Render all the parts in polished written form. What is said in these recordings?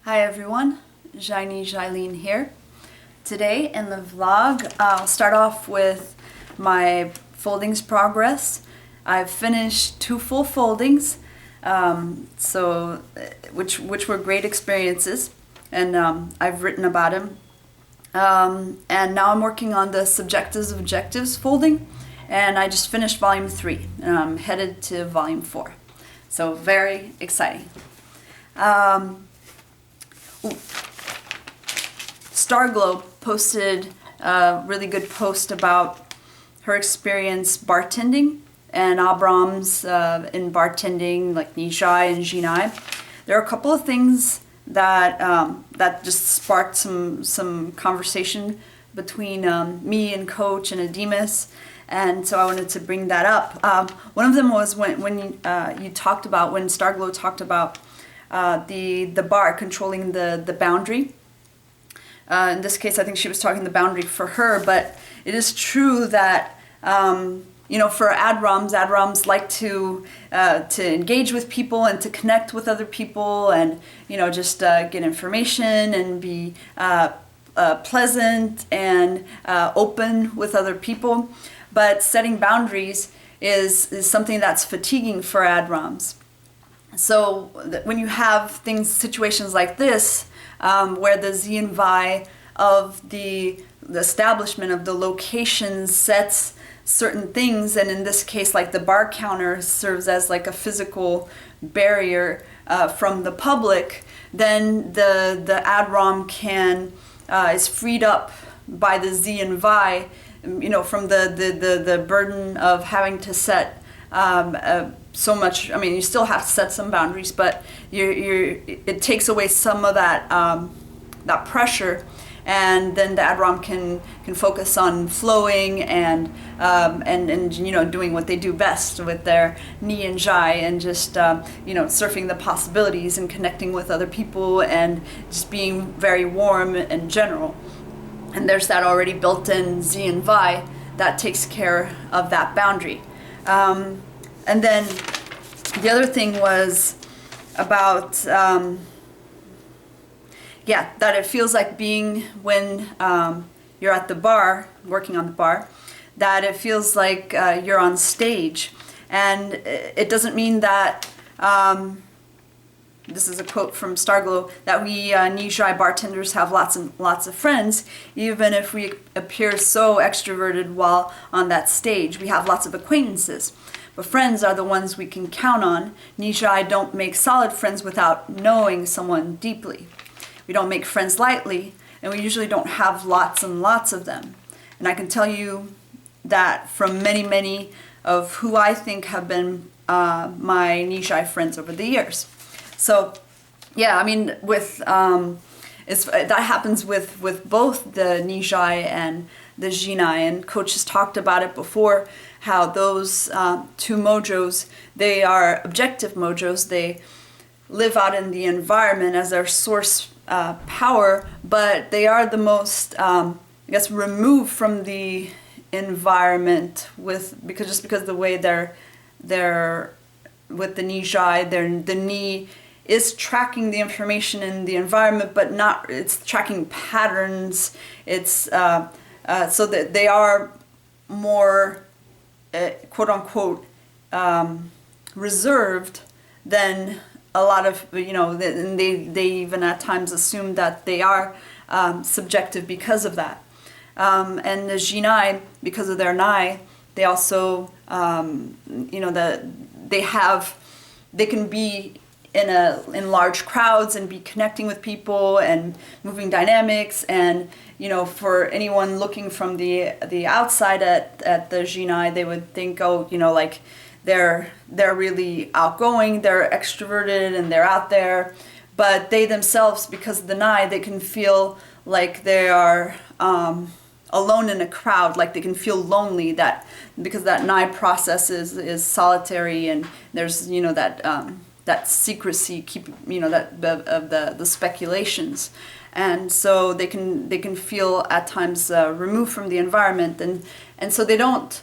Hi everyone, Jailene here. Today in the vlog, I'll start off with my foldings progress. I've finished 2 full foldings, which were great experiences, and I've written about them. And now I'm working on the subjectives objectives folding, and I just finished volume 3, and I'm headed to volume 4. So very exciting. Starglow posted a really good post about her experience bartending and Ob'Roms in bartending, like Nijai and Jinai. There are a couple of things that that just sparked some conversation between me and Coach and Adimas, and so I wanted to bring that up. One of them was when you talked about, when Starglow talked about the bar controlling the boundary. In this case, I think she was talking the boundary for her, but it is true that for AdRoms like to engage with people and to connect with other people, and just get information and be pleasant and open with other people. But setting boundaries is something that's fatiguing for AdRoms. So when you have situations like this, where the Z and Vi of the establishment of the location sets certain things, and in this case, like the bar counter serves as like a physical barrier from the public, then the AdRom is freed up by the Z and Vi, from the burden of having to set so much. I mean, you still have to set some boundaries, but it takes away some of that pressure, and then the AdRom can focus on flowing and doing what they do best with their Ni and Jai, and just surfing the possibilities and connecting with other people and just being very warm in general. And there's that already built-in Z and Vi that takes care of that boundary. And then the other thing was about, that it feels like being when you're at the bar, working on the bar, that it feels like you're on stage. And it doesn't mean that, this is a quote from Starglow, that we Nijai bartenders have lots and lots of friends, even if we appear so extroverted while on that stage. We have lots of acquaintances. But friends are the ones we can count on. Nijai don't make solid friends without knowing someone deeply. We don't make friends lightly, and we usually don't have lots and lots of them. And I can tell you that from many, many of who I think have been my Nijai friends over the years. So, yeah, I mean, that happens with both the Nijai and the Jinai, and Coach has talked about it before, how those 2 mojos, they are objective mojos. They live out in the environment as their source power, but they are the most, removed from the environment because the way they're with the Nijai, the Ni is tracking the information in the environment, but it's tracking patterns. It's so that they are more quote unquote reserved than a lot of, and they even at times assume that they are subjective because of that. And the Jinai, because of their Nai, they also they can be in large crowds and be connecting with people and moving dynamics, and for anyone looking from the outside at the Jinai, they would think, like they're really outgoing, they're extroverted, and they're out there. But they themselves, because of the Nai, they can feel like they are alone in a crowd, like they can feel lonely, because that Nai process is solitary, and there's that secrecy, of the speculations, and so they can feel at times removed from the environment, and so they don't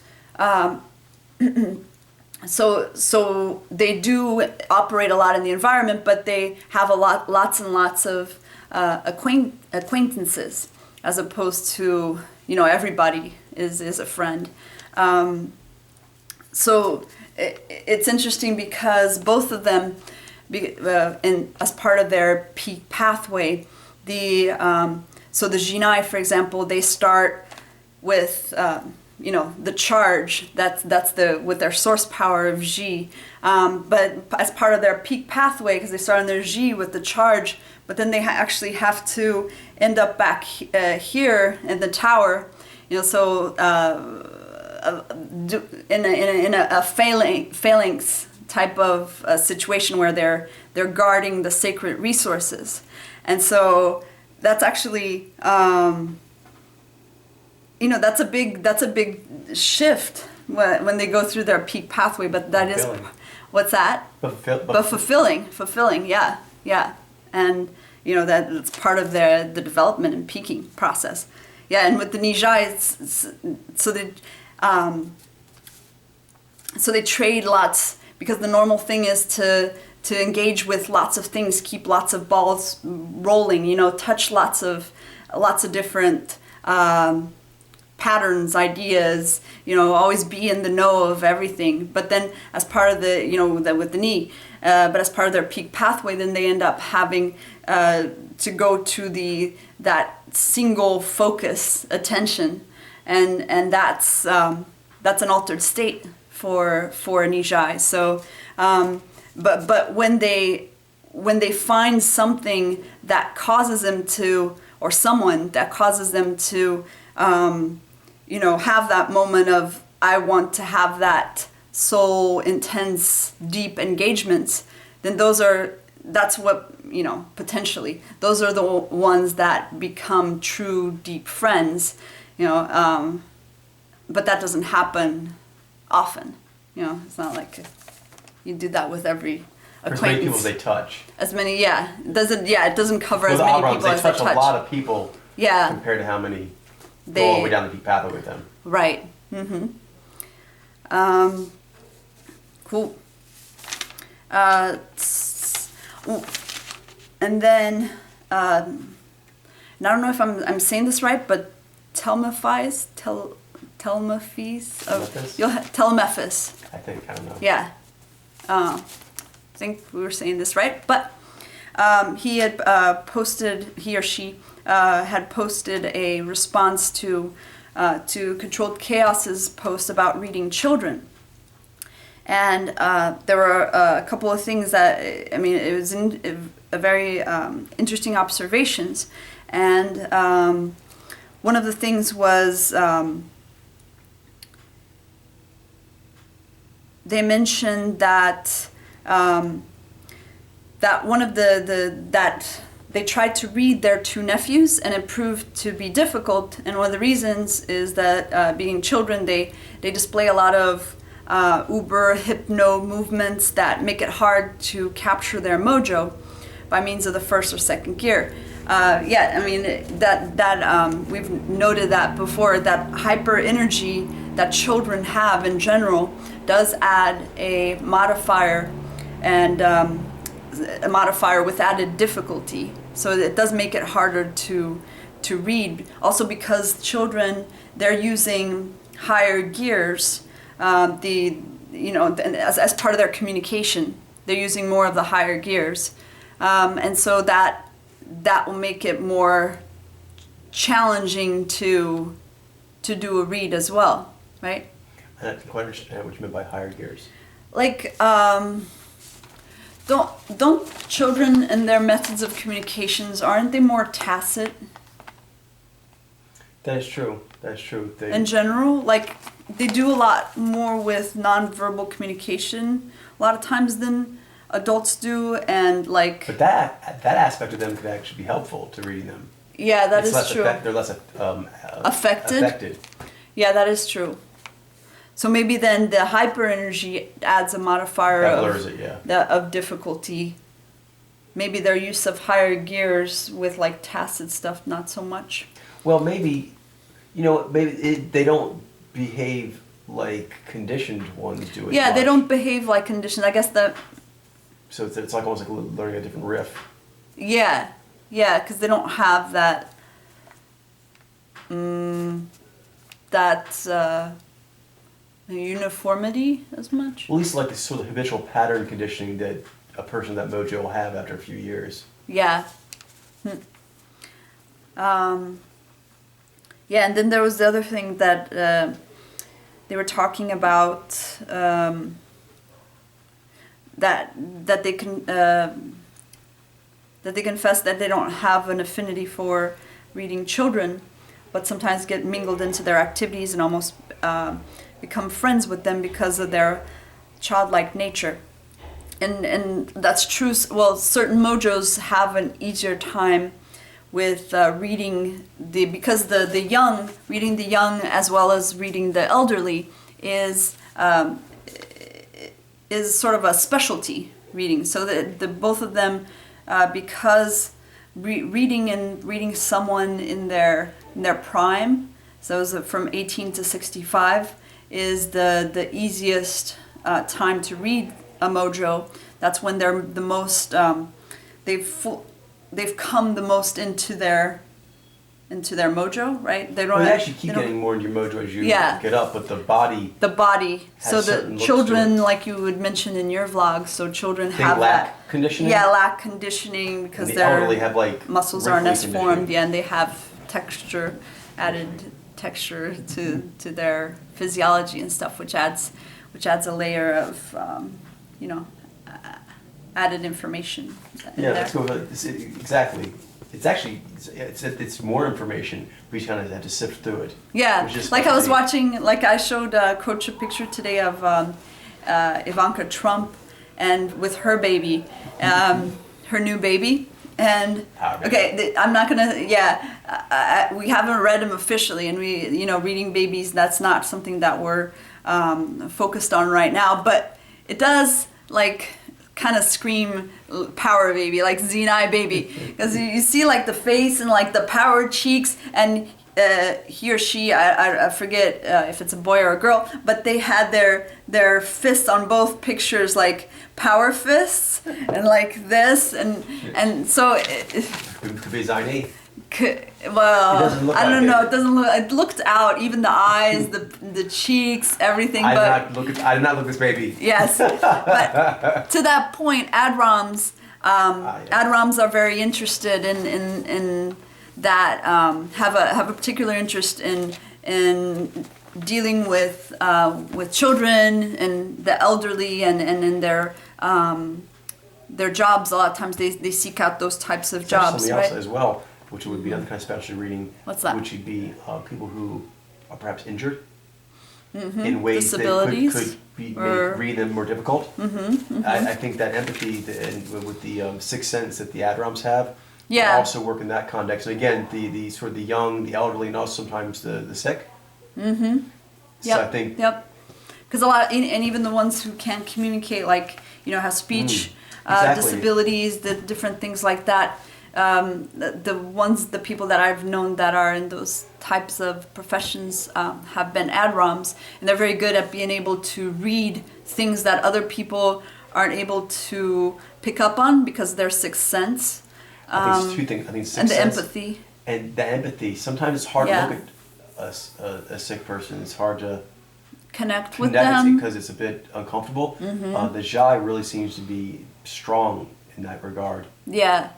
so they do operate a lot in the environment, but they have lots and lots of acquaintances, as opposed to, everybody is a friend. So it's interesting because both of them, as part of their peak pathway, so the Jinai, for example, they start with the charge. That's with their source power of Ji. But as part of their peak pathway, because they start on their Ji with the charge, but then they actually have to end up back here in the tower. So in a phalanx type of situation where they're guarding the sacred resources, and so that's actually that's a big shift when they go through their peak pathway. But that is, what's that? But fulfilling, yeah, and that's part of the development and peaking process. Yeah, and with the Nijai, so they trade lots, because the normal thing is to engage with lots of things, keep lots of balls rolling, touch lots of different patterns, ideas, always be in the know of everything. But then as part of with the knee, but as part of their peak pathway, then they end up having to go to that single focus attention, and that's an altered state for a Nijai. So but when they find something that causes them to, or someone that causes them to have that moment of, I want to have that soul intense deep engagements, then that's what potentially those are the ones that become true deep friends, but that doesn't happen often. It's not like you do that with every acquaintance. As many people as they touch. It doesn't cover as many people as they touch. They touch a lot of people. Yeah. Compared to how many go all the way down the peak pathway with them. Right. Mm-hmm. Cool. And then, and I don't know if I'm saying this right, but Telemephis. Telemephis. I think, I don't know. Yeah. I think we were saying this right, but he had he or she had posted a response to Controlled Chaos's post about reading children. And there were a couple of things that, it was a very interesting observations. And one of the things was they mentioned that that one of that they tried to read their two nephews, and it proved to be difficult. And one of the reasons is that being children, they display a lot of uber hypno movements that make it hard to capture their mojo by means of the first or second gear. We've noted that before, that hyper energy that children have in general does add a modifier, and a modifier with added difficulty. So it does make it harder to read. Also because children, they're using higher gears, as part of their communication. They're using more of the higher gears. And so that will make it more challenging to do a read as well, right? I don't quite understand what you meant by higher gears. Like, don't children and their methods of communications, aren't they more tacit? That is true. In general, like, they do a lot more with nonverbal communication a lot of times than adults do, and like. But that aspect of them could actually be helpful to reading them. Yeah, that is true. They're less affected. Yeah, that is true. So maybe then the hyper energy adds a modifier of difficulty. Maybe their use of higher gears with like tacit stuff, not so much. Well, maybe they don't behave like conditioned ones do it. Yeah, they don't behave like conditioned. I guess that. So it's like almost like learning a different riff. Yeah, because they don't have that. Uniformity as much. Well, at least like the sort of habitual pattern conditioning that a person that mojo will have after a few years. Yeah. Yeah, and then there was the other thing that they were talking about that they can that they confess that they don't have an affinity for reading children, but sometimes get mingled into their activities and almost become friends with them because of their childlike nature. And that's true. Well, certain mojos have an easier time with reading because the young, reading the young as well as reading the elderly is sort of a specialty reading. So the both of them, because reading someone in their prime, so from 18 to 65, is the easiest time to read a mojo. That's when they're the most they've come the most into their mojo, right? They don't. Well, you actually keep getting more into your mojo as you get up, but the body. So the children, like you would mention in your vlog, so children have lack conditioning. Yeah, lack conditioning because and their elderly have like muscles aren't as formed. Yeah, and they have added texture to their physiology and stuff, which adds a layer of added information. Yeah, let's go with it. Exactly. It's actually it's more information. We just kind of have to sift through it. Yeah, like I was watching, like I showed Coach a picture today of Ivanka Trump and with her baby, her new baby. And okay, I'm not gonna. Yeah, we haven't read him officially, and reading babies, that's not something that we're focused on right now. But it does kind of scream power baby, like Xenai baby, because you see like the face and like the power cheeks, and he or she, I forget if it's a boy or a girl, but they had their fists on both pictures, like power fists and like this, and so it could be Zaini. Well, I don't know. It doesn't look. It looked out. Even the eyes, the cheeks, everything. I did not look this baby. Yes, but to that point, Ob'Roms are very interested in that. Have a particular interest in dealing with children and the elderly and in their jobs. A lot of times they seek out those types of jobs, something right? else as well, which would be another kind of specialty reading. What's that? Which would be people who are perhaps injured in ways that could make reading them more difficult. I think that empathy with the sixth sense that the Ob'Roms have also work in that context. And again, the sort of the young, the elderly, and also sometimes the sick. So I think. Yep. Because a lot, and even the ones who can't communicate, like have speech disabilities, the different things like that. The people that I've known that are in those types of professions have been Ob'Roms, and they're very good at being able to read things that other people aren't able to pick up on because their sixth sense. I think it's two things. I think sixth and the sense empathy. And the empathy. Sometimes it's hard to look at a sick person. It's hard to connect with them because it's a bit uncomfortable. The Jai really seems to be strong in that regard. Yeah.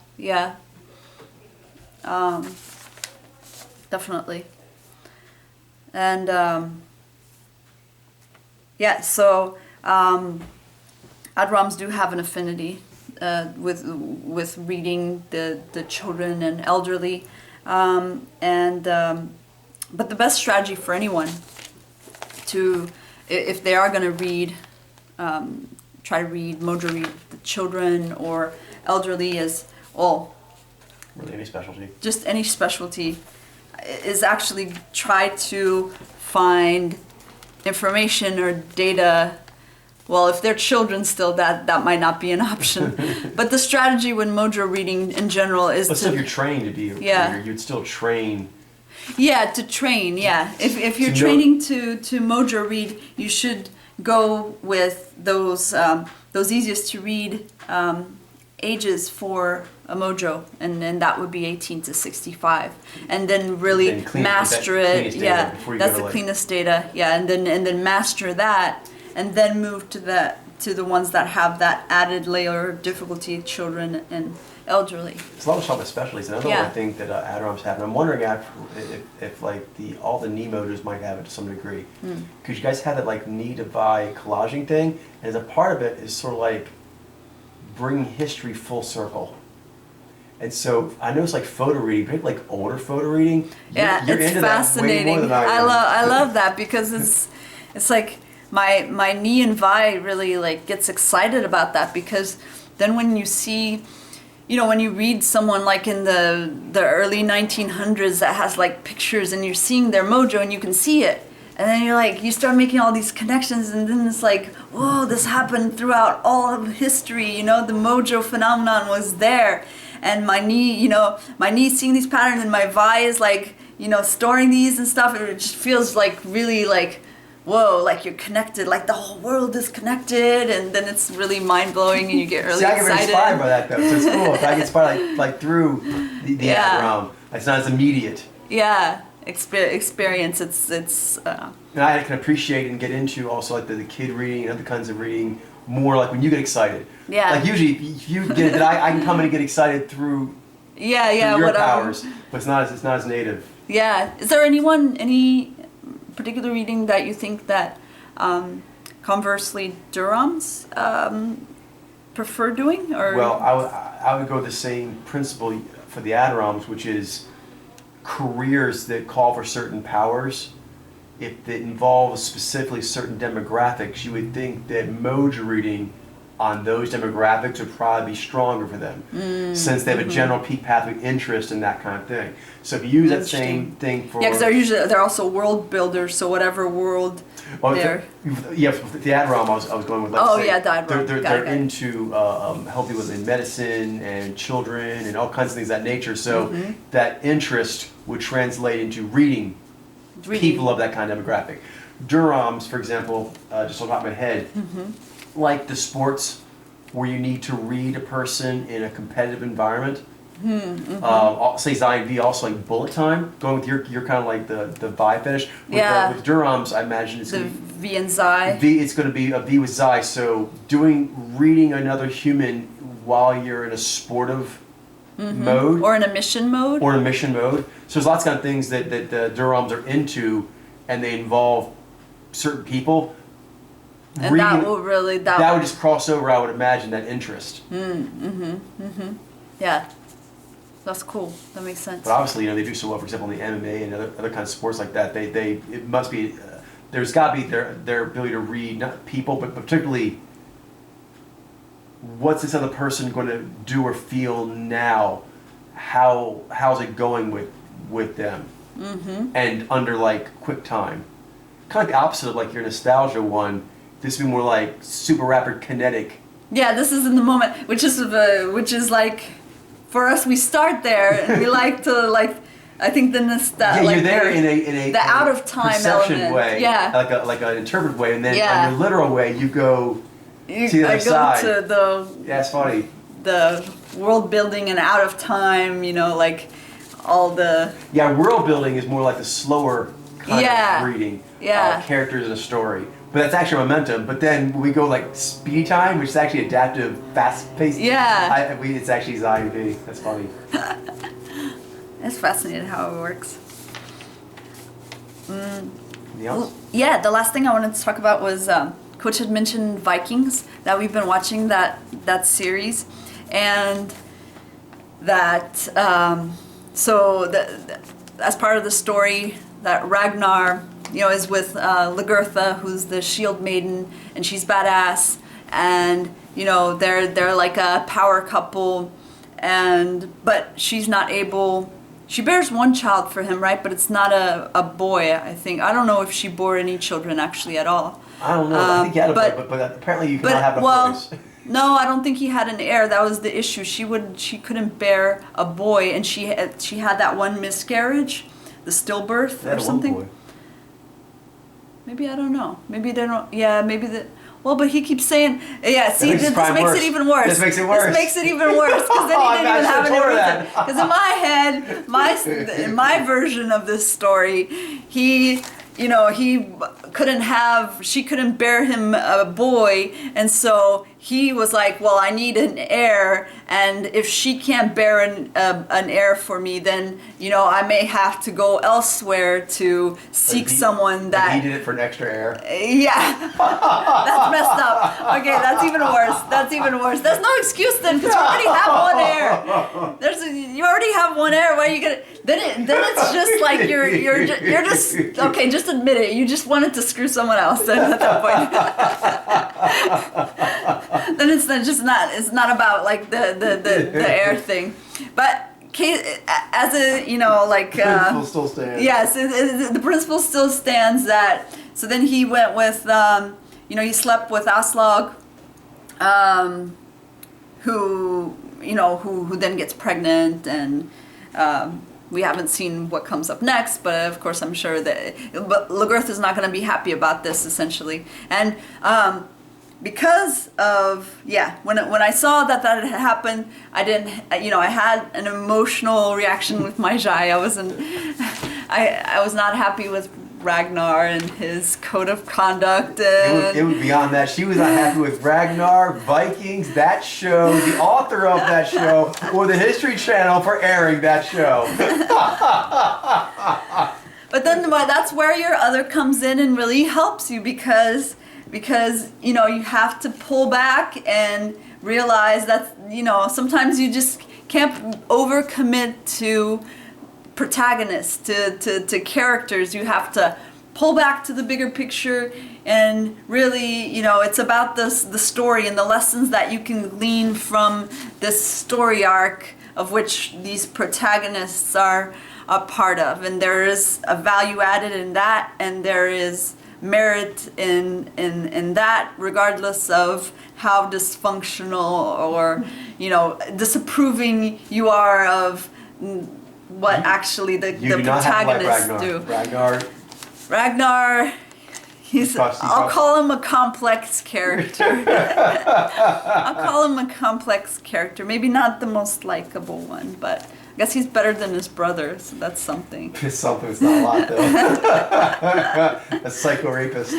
Definitely. And so Ob'Roms do have an affinity with reading the children and elderly, but the best strategy for anyone if they are going to read, try to read the children or elderly is really any specialty. Just any specialty is actually try to find information or data. Well, if they're children still, that might not be an option. But the strategy when mojo reading in general is if you're trained to be a reader, you'd still train Yeah, to train. Yeah, if you're To know- training to mojo read, you should go with those easiest to read ages for a mojo, and then that would be 18 to 65, and then really Then clean- master that it. cleanest data Yeah, before you that's go to, the like- cleanest data. Yeah, and then master that, and then move to the ones that have that added layer of difficulty, children and elderly. It's a lot of shop specialties. Another one Yeah. I think that Adrom's have, and I'm wondering if like all the knee mojos might have it to some degree. Because you guys had that like knee to buy collaging thing, and as a part of it is sort of like bringing history full circle. And so I know it's like photo reading, particularly like older photo reading. Yeah, you're it's into that way fascinating. more than I am. I love that because it's like my knee and Vi really like gets excited about that, because then when you see, you know, when you read someone like in the early 1900s that has like pictures and you're seeing their mojo and you can see it, and then you're like, you start making all these connections, and then it's like, whoa, this happened throughout all of history, you know, the mojo phenomenon was there. And my knee, you know, my knee seeing these patterns, and my Vi is like, you know, storing these and stuff, and it just feels like really like, whoa, like you're connected, like the whole world is connected, and then it's really mind-blowing and you get really See, I get excited. inspired by that though, so it's cool. If I get inspired like through the Yeah. Adrom, it's not as immediate. Yeah, experience, it's And I can appreciate and get into also like the kid reading and other kinds of reading more like when you get excited. Yeah. Like usually if you get it, that I can come in and get excited through, yeah, through your whatever. powers, but it's not as native. Yeah. Is there any particular reading that you think that conversely Durham's prefer doing, or? Well, I would go the same principle for the Adroms, which is careers that call for certain powers. If it involves specifically certain demographics, you would think that mojo reading on those demographics would probably be stronger for them, since they have a general peak pathway interest in that kind of thing. So if you use that same thing for... Yeah, because they're also world builders, so whatever world they're... Yeah, the Adrom I was going with. Oh, yeah, the Adrom. They're into helping with medicine and children and all kinds of things of that nature. So that interest would translate into reading people of that kind of demographic. Durham's, for example, just on top of my head, like the sports where you need to read a person in a competitive environment. Say Zion V, also like bullet time, going with your kind of like the Vi fetish. With Durham's, I imagine it's the going to be V and Xi. it's going to be a V with Xi. So reading another human while you're in a sportive mode. Or in a mission mode. Or in a mission mode. So there's lots of kind of things that the Durhams are into, and they involve certain people. And that will really... That would just cross over, I would imagine, that interest. Yeah. That's cool. That makes sense. But obviously, you know, they do so well, for example, in the MMA and other kinds of sports like that. It must be, there's got to be their ability to read, not people, but particularly what's this other person going to do or feel now? How's it going with them? And under like quick time. Kind of the opposite of like your nostalgia one. This would be more like super rapid kinetic. Yeah, this is in the moment, which is like, for us, we start there and we like to like. I think you're there in a the out of time perception element. way, Yeah, like an interpretive way, and then on your literal way, you go to the other I go side. to the It's funny. The world building and out of time. You know, like all the world building is more like the slower kind of reading. Characters in a story. But that's actually momentum. But then we go like speed time, which is actually adaptive, fast-paced. Yeah. It's actually Zion V. That's funny. It's fascinating how it works. Anything else? Yeah, the last thing I wanted to talk about was Coach had mentioned Vikings, that we've been watching that series, and that as part of the story that Ragnar, you know, is with Lagertha, who's the shield maiden, and she's badass, and you know they're like a power couple, but she's not able. She bears one child for him, right? But it's not a boy, I think. I don't know if she bore any children actually at all. I don't know. I think he had a boy, but apparently you cannot have enough boys. No, I don't think he had an heir. That was the issue. She couldn't bear a boy, and she had that one miscarriage the stillbirth They had or a something. boy. Maybe, I don't know. Maybe they don't. Yeah, maybe the. Well, but he keeps saying, yeah. See, makes this his crime makes worse. it even worse. This makes it worse. This makes it even worse because then he I'm didn't not even have sure any for reason. that. Because in my head, my version of this story, he, she couldn't bear him a boy, and so he was like, well, I need an heir, and if she can't bear an heir for me, then I may have to go elsewhere to seek someone that. He did it for an extra heir. Yeah, that's messed up. Okay, that's even worse. That's even worse. There's no excuse then, because you already have one heir. You already have one heir. Why are you gonna? Then it's just like you're just okay. Just admit it. You just wanted to screw someone else. Then at that point, then it's just not. It's not about like the heir thing, but. As a Principle still stands. Yes, the principle still stands that. So then he went with he slept with Aslog, who then gets pregnant, and we haven't seen what comes up next, but of course I'm sure but Lagertha is not going to be happy about this essentially, and because of when I saw that had happened, I didn't I had an emotional reaction with my Jai. I was not happy with Ragnar and his code of conduct. And It would beyond that. She was not happy with Ragnar, Vikings, that show, the author of that show, or the History Channel for airing that show. But then that's where your other comes in and really helps you because you have to pull back and realize that sometimes you just can't overcommit to protagonists, to characters. You have to pull back to the bigger picture and really it's about the story and the lessons that you can glean from this story arc of which these protagonists are a part of, and there is a value added in that, and there is merit in that, regardless of how dysfunctional or disapproving you are of what actually the protagonists do. Ragnar, I'll call him a complex character. I'll call him a complex character. Maybe not the most likable one, but I guess he's better than his brother, so that's something. It's something, it's not a lot though. A psycho-rapist.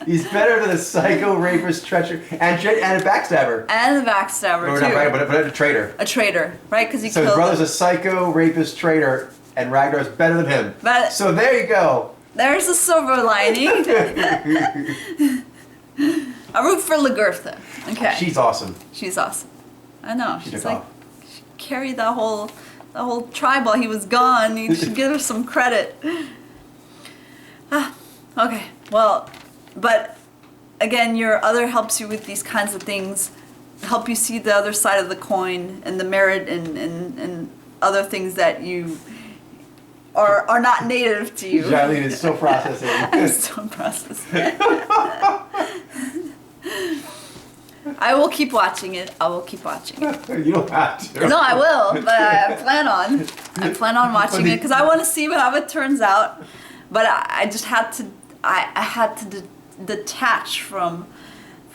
He's better than a psycho-rapist, treacher, and a backstabber. And a backstabber, too. Right, but a traitor. A traitor, right? Because he So killed his brother's a psycho-rapist traitor, and Ragnar's better than him. But so there you go. There's a silver lining. I root for Lagertha. Okay. She's awesome. She's awesome. I know. She She's took like off. she carried the whole tribe while he was gone. You should give her some credit. Okay. Well, but again, your other helps you with these kinds of things, help you see the other side of the coin and the merit and other things that you are not native to you. Jolene is still processing. I'm still processing. I will keep watching it. I will keep watching it. You don't have to. No, I will, but I plan on. I plan on watching it because I want to see how it turns out. But I just had to. I had to detach from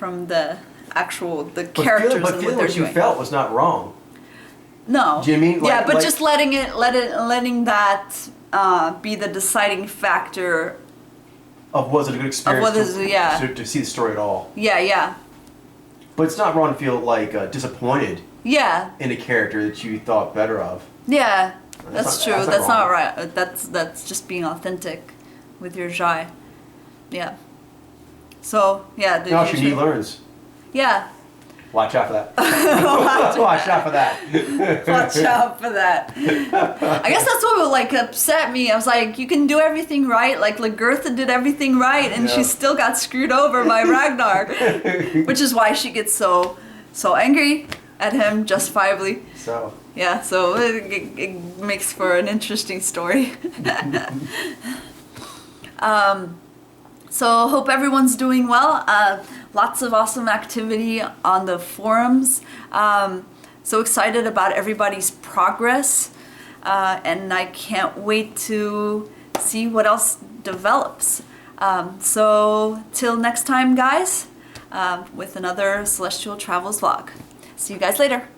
the actual characters and what feeling they're what you doing. felt was not wrong. No. Do you mean yeah, but just letting that be the deciding factor. Of was it a good experience? Of to see the story at all? Yeah. But it's not wrong to feel like disappointed. Yeah. In a character that you thought better of. Yeah, that's true. That's not wrong. right. That's just being authentic with your Jai. Yeah. So yeah. Now she learns. Yeah. Watch out for that. Watch out for that. Watch out for that. I guess that's what upset me. I was like, you can do everything right. Like Lagertha did everything right, and she still got screwed over by Ragnar, which is why she gets so angry at him, justifiably. So. Yeah. So it makes for an interesting story. So hope everyone's doing well. Lots of awesome activity on the forums. So excited about everybody's progress. and I can't wait to see what else develops. So till next time, guys, with another Celestial Travels vlog. See you guys later.